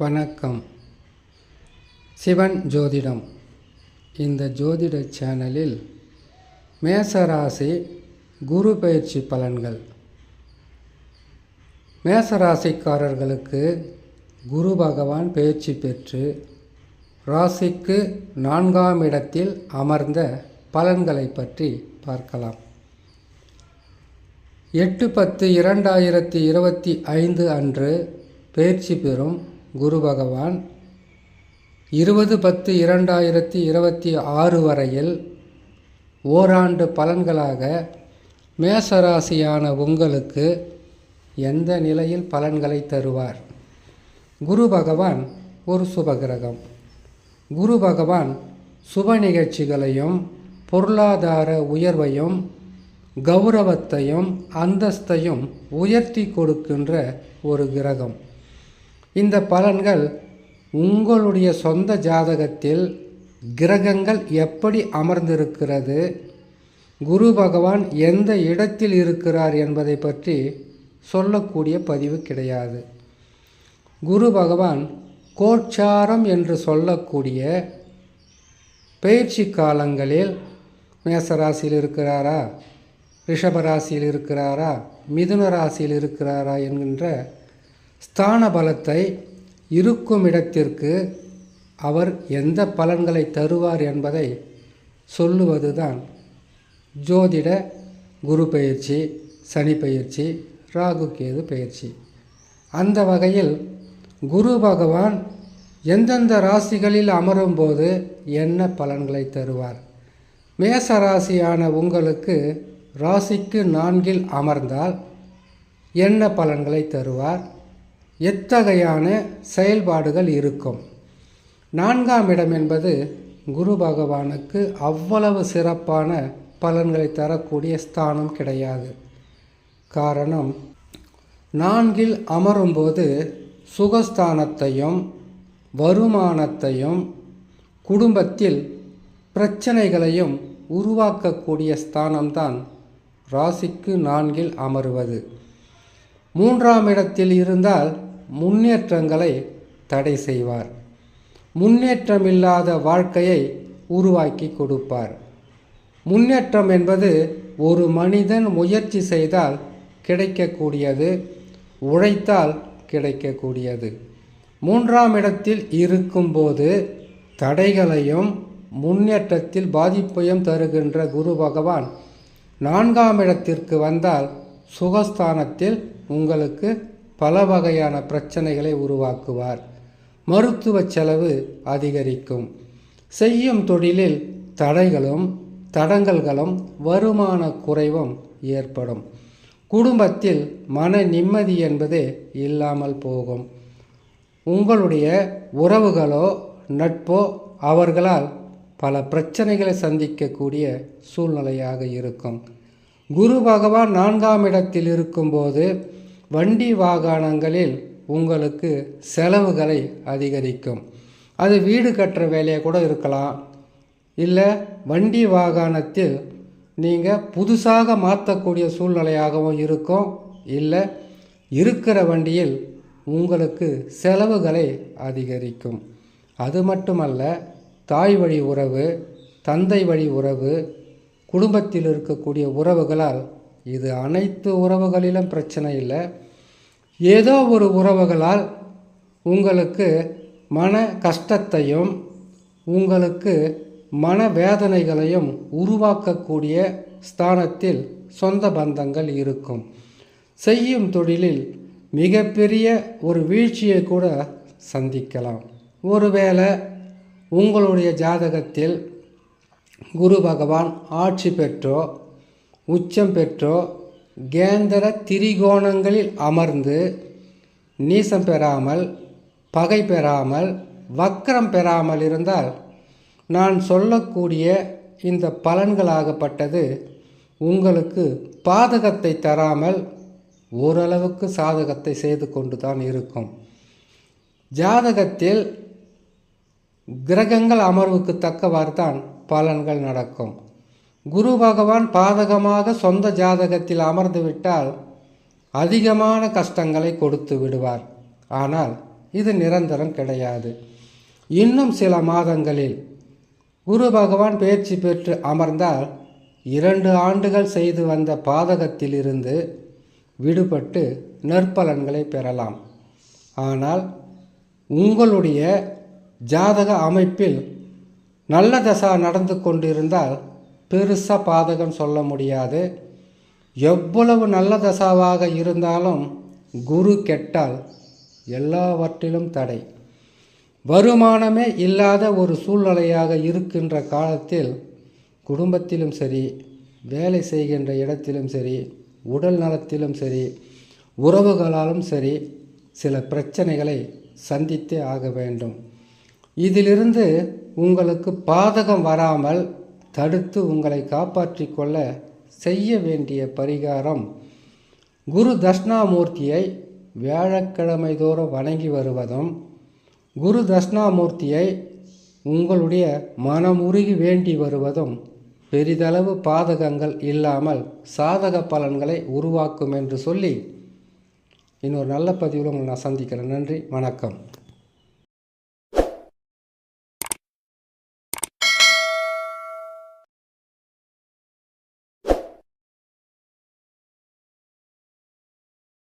வணக்கம். சிவன் ஜோதிடம். இந்த ஜோதிட சேனலில் மேசராசி குரு பயிற்சி பலன்கள். மேசராசிக்காரர்களுக்கு குரு பகவான் பயிற்சி பெற்று ராசிக்கு 4ஆம் இடத்தில் அமர்ந்த பலன்களை பற்றி பார்க்கலாம். 8/10/2025 அன்று பயிற்சி பெறும் குரு பகவான் 20/10/2026 வரையில் ஓராண்டு பலன்களாக மேசராசியான உங்களுக்கு எந்த நிலையில் பலன்களை தருவார்? குரு பகவான் ஒரு சுபகிரகம். குரு பகவான் சுப நிகழ்ச்சிகளையும் பொருளாதார உயர்வையும் கௌரவத்தையும் அந்தஸ்தையும் உயர்த்தி கொடுக்கின்ற ஒரு கிரகம். இந்த பலன்கள் உங்களுடைய சொந்த ஜாதகத்தில் கிரகங்கள் எப்படி அமர்ந்திருக்கிறது, குரு பகவான் எந்த இடத்தில் இருக்கிறார் என்பதை பற்றி சொல்லக்கூடிய பதிவு கிடையாது. குரு பகவான் கோச்சாரம் என்று சொல்லக்கூடிய பயிற்சி காலங்களில் மேசராசியில் இருக்கிறாரா, ரிஷபராசியில் இருக்கிறாரா, மிதுன ராசியில் இருக்கிறாரா என்கின்ற ஸ்தான பலத்தை இருக்கும் இடத்திற்கு அவர் எந்த பலன்களை தருவார் என்பதை சொல்லுவதுதான் ஜோதிட குரு பயிற்சி, சனி பயிற்சி, ராகு கேது பயிற்சி. அந்த வகையில் குரு பகவான் எந்தெந்த ராசிகளில் அமரும்போது என்ன பலன்களை தருவார்? மேச ராசியான உங்களுக்கு ராசிக்கு 4இல் அமர்ந்தால் என்ன பலன்களை தருவார்? எத்தகையான செயல்பாடுகள் இருக்கும்? 4ஆம் இடம் என்பது குரு பகவானுக்கு அவ்வளவு சிறப்பான பலன்களை தரக்கூடிய ஸ்தானம் கிடையாது. காரணம், 4இல் அமரும்போது சுகஸ்தானத்தையும் வருமானத்தையும் குடும்பத்தில் பிரச்சனைகளையும் உருவாக்கக்கூடிய ஸ்தானம்தான் ராசிக்கு 4இல் அமருவது. 3ஆம் இடத்தில் இருந்தால் முன்னேற்றங்களை தடை செய்வார். முன்னேற்றமில்லாத வாழ்க்கையை உருவாக்கி கொடுப்பார். முன்னேற்றம் என்பது ஒரு மனிதன் முயற்சி செய்தால் கிடைக்கக்கூடியது, உழைத்தால் கிடைக்கக்கூடியது. 3ஆம் இடத்தில் இருக்கும்போது தடைகளையும் முன்னேற்றத்தில் பாதிப்பையும் தருகின்ற குரு பகவான் 4ஆம் இடத்திற்கு வந்தால் சுகஸ்தானத்தில் உங்களுக்கு பல வகையான பிரச்சனைகளை உருவாக்குவார். மருத்துவ செலவு அதிகரிக்கும். செய்யும் தொழிலில் தடைகளும் தடங்கல்களும் வருமான குறைவும் ஏற்படும். குடும்பத்தில் மன நிம்மதி என்பதே இல்லாமல் போகும். உங்களுடைய உறவுகளோ நட்போ அவர்களால் பல பிரச்சனைகளை சந்திக்கக்கூடிய சூழ்நிலையாக இருக்கும். குரு பகவான் 4ஆம் இடத்தில் இருக்கும்போது வண்டி வாகனங்களில் உங்களுக்கு செலவுகளை அதிகரிக்கும். அது வீடு கட்டுற வேலையாக கூட இருக்கலாம், இல்லை வண்டி வாகனத்தில் நீங்கள் புதுசாக மாற்றக்கூடிய சூழ்நிலையாகவும் இருக்கும், இல்லை இருக்கிற வண்டியில் உங்களுக்கு செலவுகளை அதிகரிக்கும். அது மட்டுமல்ல, தாய் வழி உறவு, தந்தை வழி உறவு, குடும்பத்தில் இருக்கக்கூடிய உறவுகளால், இது அனைத்து உறவுகளிலும் பிரச்சனை இல்லை, ஏதோ ஒரு உறவுகளால் உங்களுக்கு மன கஷ்டத்தையும் உங்களுக்கு மன வேதனைகளையும் உருவாக்கக்கூடிய ஸ்தானத்தில் சொந்த பந்தங்கள் இருக்கும். செய்யும் தொழிலில் மிகப்பெரிய ஒரு வீழ்ச்சியை கூட சந்திக்கலாம். ஒருவேளை உங்களுடைய ஜாதகத்தில் குரு பகவான் ஆட்சி பெற்றோ உச்சம் பெற்றோ கேந்திர திரிகோணங்களில் அமர்ந்து நீசம் பெறாமல், பகை பெறாமல், வக்ரம் பெறாமல் இருந்தால் நான் சொல்லக்கூடிய இந்த பலன்களாகப்பட்டது உங்களுக்கு பாதகத்தை தராமல் ஓரளவுக்கு சாதகத்தை செய்து கொண்டு தான் இருக்கும். ஜாதகத்தில் கிரகங்கள் அமர்வுக்கு தக்கவாறு தான் பலன்கள் நடக்கும். குரு பகவான் பாதகமாக சொந்த ஜாதகத்தில் அமர்ந்து விட்டால் அதிகமான கஷ்டங்களை கொடுத்து விடுவார். ஆனால் இது நிரந்தரம் கிடையாது. இன்னும் சில மாதங்களில் குரு பகவான் பெயர்ச்சி பெற்று அமர்ந்தால் 2 ஆண்டுகள் செய்து வந்த பாதகத்திலிருந்து விடுபட்டு நற்பலன்களை பெறலாம். ஆனால் உங்களுடைய ஜாதக அமைப்பில் நல்ல தசா நடந்து கொண்டிருந்தால் பெருசாக பாதகம் சொல்ல முடியாது. எவ்வளவு நல்ல தசாவாக இருந்தாலும் குரு கெட்டால் எல்லாவற்றிலும் தடை. வருமானமே இல்லாத ஒரு சூழ்நிலையாக இருக்கின்ற காலத்தில் குடும்பத்திலும் சரி, வேலை செய்கின்ற இடத்திலும் சரி, உடல் நலத்திலும் சரி, உறவுகளாலும் சரி சில பிரச்சனைகளை சந்தித்தே ஆக வேண்டும். இதிலிருந்து உங்களுக்கு பாதகம் வராமல் தடுத்து உங்களை காப்பாற்றி கொள்ள செய்ய வேண்டிய பரிகாரம், குரு தட்சிணாமூர்த்தியை வியாழக்கிழமை தோறும் வணங்கி வருவதும், குரு தட்சிணாமூர்த்தியை உங்களுடைய மனமுருகி வேண்டி வருவதும் பெரிதளவு பாதகங்கள் இல்லாமல் சாதக பலன்களை உருவாக்கும் என்று சொல்லி இன்னொரு நல்ல பதிவில் உங்களை நான் சந்திக்கிறேன். நன்றி, வணக்கம்.